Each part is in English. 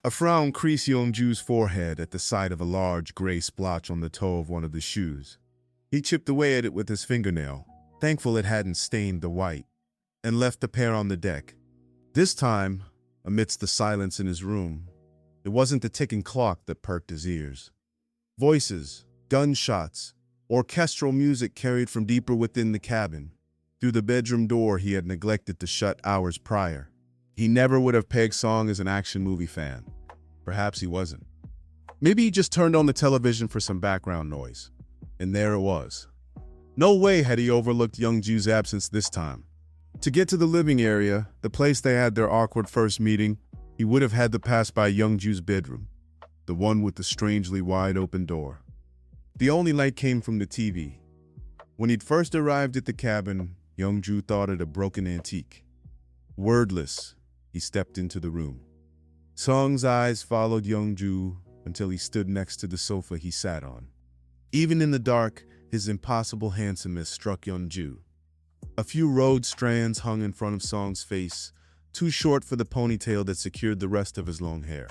A frown creased Youngju's forehead at the sight of a large gray splotch on the toe of one of the shoes. He chipped away at it with his fingernail, thankful it hadn't stained the white, and left the pair on the deck. This time, amidst the silence in his room, it wasn't the ticking clock that perked his ears. Voices, gunshots, orchestral music carried from deeper within the cabin, through the bedroom door he had neglected to shut hours prior. He never would have pegged Song as an action movie fan. Perhaps he wasn't. Maybe he just turned on the television for some background noise. And there it was. No way had he overlooked Youngju's absence this time. To get to the living area, the place they had their awkward first meeting, he would have had to pass by Youngju's bedroom, the one with the strangely wide open door. The only light came from the TV. When he'd first arrived at the cabin, Youngju thought it a broken antique. Wordless, he stepped into the room. Song's eyes followed Youngju until he stood next to the sofa he sat on. Even in the dark, his impossible handsomeness struck Youngju. A few road strands hung in front of Song's face, too short for the ponytail that secured the rest of his long hair.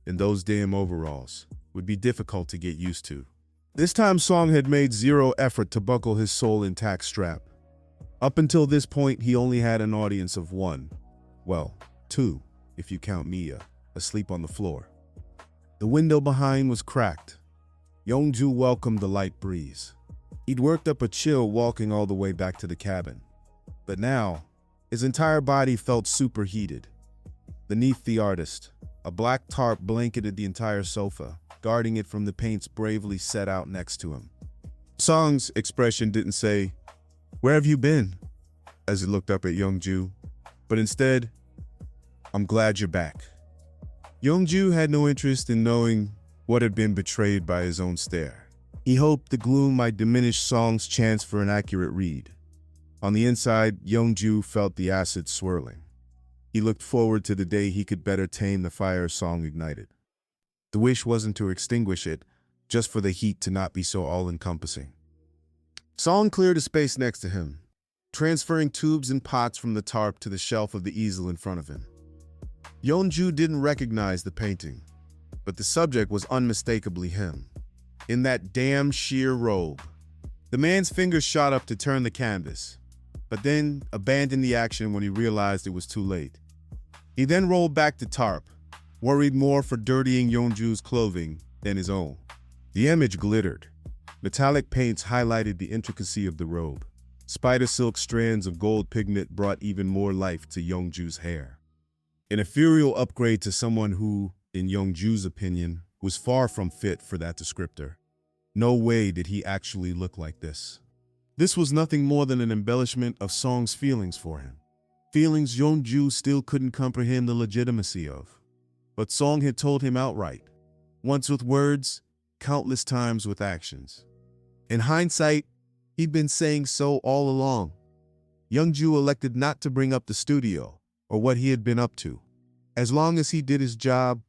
And those damn overalls would be difficult to get used to. This time Song had made zero effort to buckle his soul-intact strap. Up until this point, he only had an audience of one. Well, two, if you count Mia, asleep on the floor. The window behind was cracked. Youngju welcomed the light breeze. He'd worked up a chill walking all the way back to the cabin. But now, his entire body felt superheated. Beneath the artist, a black tarp blanketed the entire sofa, guarding it from the paints bravely set out next to him. Song's expression didn't say, "Where have you been?" as he looked up at Youngju, but instead, "I'm glad you're back." Youngju had no interest in knowing what had been betrayed by his own stare. He hoped the gloom might diminish Song's chance for an accurate read. On the inside, Youngju felt the acid swirling. He looked forward to the day he could better tame the fire Song ignited. The wish wasn't to extinguish it, just for the heat to not be so all-encompassing. Song cleared a space next to him, transferring tubes and pots from the tarp to the shelf of the easel in front of him. Youngju didn't recognize the painting, but the subject was unmistakably him, in that damn sheer robe. The man's fingers shot up to turn the canvas, but then abandoned the action when he realized it was too late. He then rolled back the tarp, worried more for dirtying Youngju's clothing than his own. The image glittered. Metallic paints highlighted the intricacy of the robe. Spider silk strands of gold pigment brought even more life to Youngju's hair. An ethereal upgrade to someone who, in Youngju's opinion, was far from fit for that descriptor. No way did he actually look like this. This was nothing more than an embellishment of Song's feelings for him. Feelings Youngju still couldn't comprehend the legitimacy of. But Song had told him outright, once with words, countless times with actions. In hindsight, he'd been saying so all along. Youngju elected not to bring up the studio, or what he had been up to. As long as he did his job,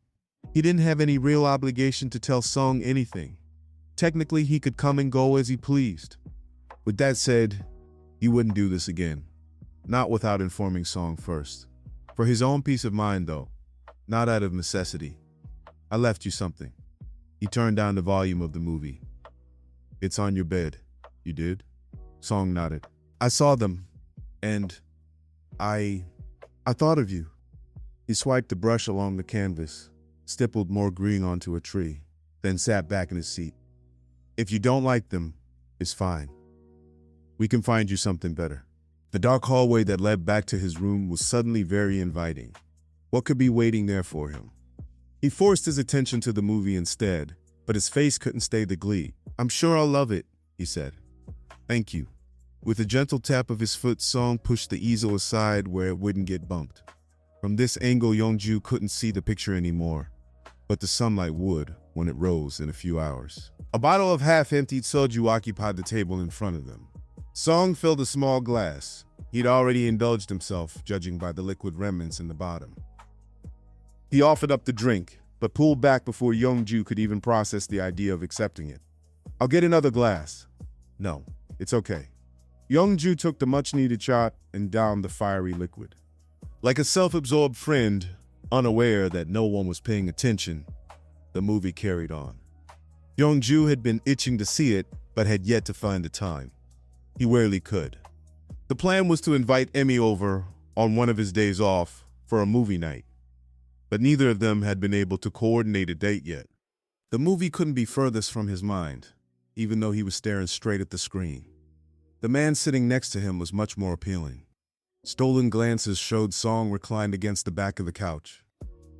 he didn't have any real obligation to tell Song anything. Technically, he could come and go as he pleased. With that said, he wouldn't do this again. Not without informing Song first. For his own peace of mind, though, not out of necessity. "I left you something." He turned down the volume of the movie. "It's on your bed." "You did?" Song nodded. "I saw them, and I thought of you." He swiped the brush along the canvas, stippled more green onto a tree, then sat back in his seat. "If you don't like them, it's fine. We can find you something better." The dark hallway that led back to his room was suddenly very inviting. What could be waiting there for him? He forced his attention to the movie instead, but his face couldn't stay the glee. "I'm sure I'll love it," he said. "Thank you." With a gentle tap of his foot, Song pushed the easel aside where it wouldn't get bumped. From this angle, Youngju couldn't see the picture anymore, but the sunlight would when it rose in a few hours. A bottle of half-emptied soju occupied the table in front of them. Song filled a small glass. He'd already indulged himself, judging by the liquid remnants in the bottom. He offered up the drink, but pulled back before Youngju could even process the idea of accepting it. "I'll get another glass." "No, it's okay." Youngju took the much-needed shot and downed the fiery liquid. Like a self-absorbed friend, Unaware that no one was paying attention, the movie carried on. Young-ju had been itching to see it, but had yet to find the time. He rarely could. The plan was to invite Emmy over on one of his days off for a movie night, but neither of them had been able to coordinate a date yet. The movie couldn't be furthest from his mind, even though he was staring straight at the screen. The man sitting next to him was much more appealing. Stolen glances showed Song reclined against the back of the couch.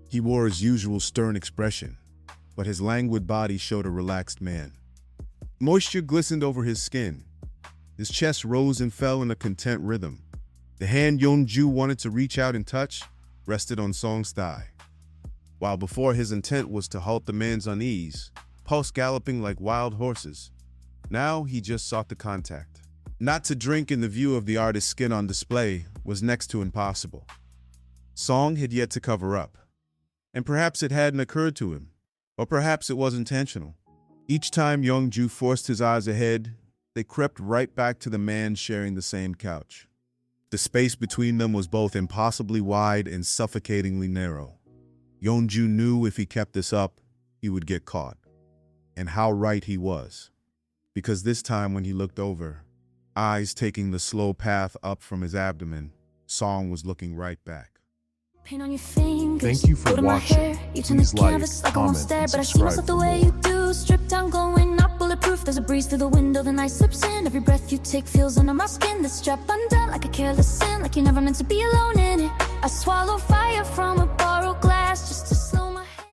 He wore his usual stern expression, but his languid body showed a relaxed man. Moisture glistened over his skin. His chest rose and fell in a content rhythm. The hand Young-ju wanted to reach out and touch rested on Song's thigh. While before his intent was to halt the man's unease, pulse galloping like wild horses, now he just sought the contact. Not to drink in the view of the artist's skin on display was next to impossible. Song had yet to cover up, and perhaps it hadn't occurred to him, or perhaps it was intentional. Each time Young-ju forced his eyes ahead, they crept right back to the man sharing the same couch. The space between them was both impossibly wide and suffocatingly narrow. Young-ju knew if he kept this up, he would get caught. And how right he was. Because this time when he looked over, eyes taking the slow path up from his abdomen, Song was looking right back. Paint on your fingers. Thank you for watching. Please like, comment, and But I see myself the way you do. Stripped down, glowing, not bulletproof. There's a breeze through the window, the night slips in. Every breath you take feels under my skin. The strap undone like a careless sin, like you're never meant to be alone in it. I swallow fire from a borrowed glass just to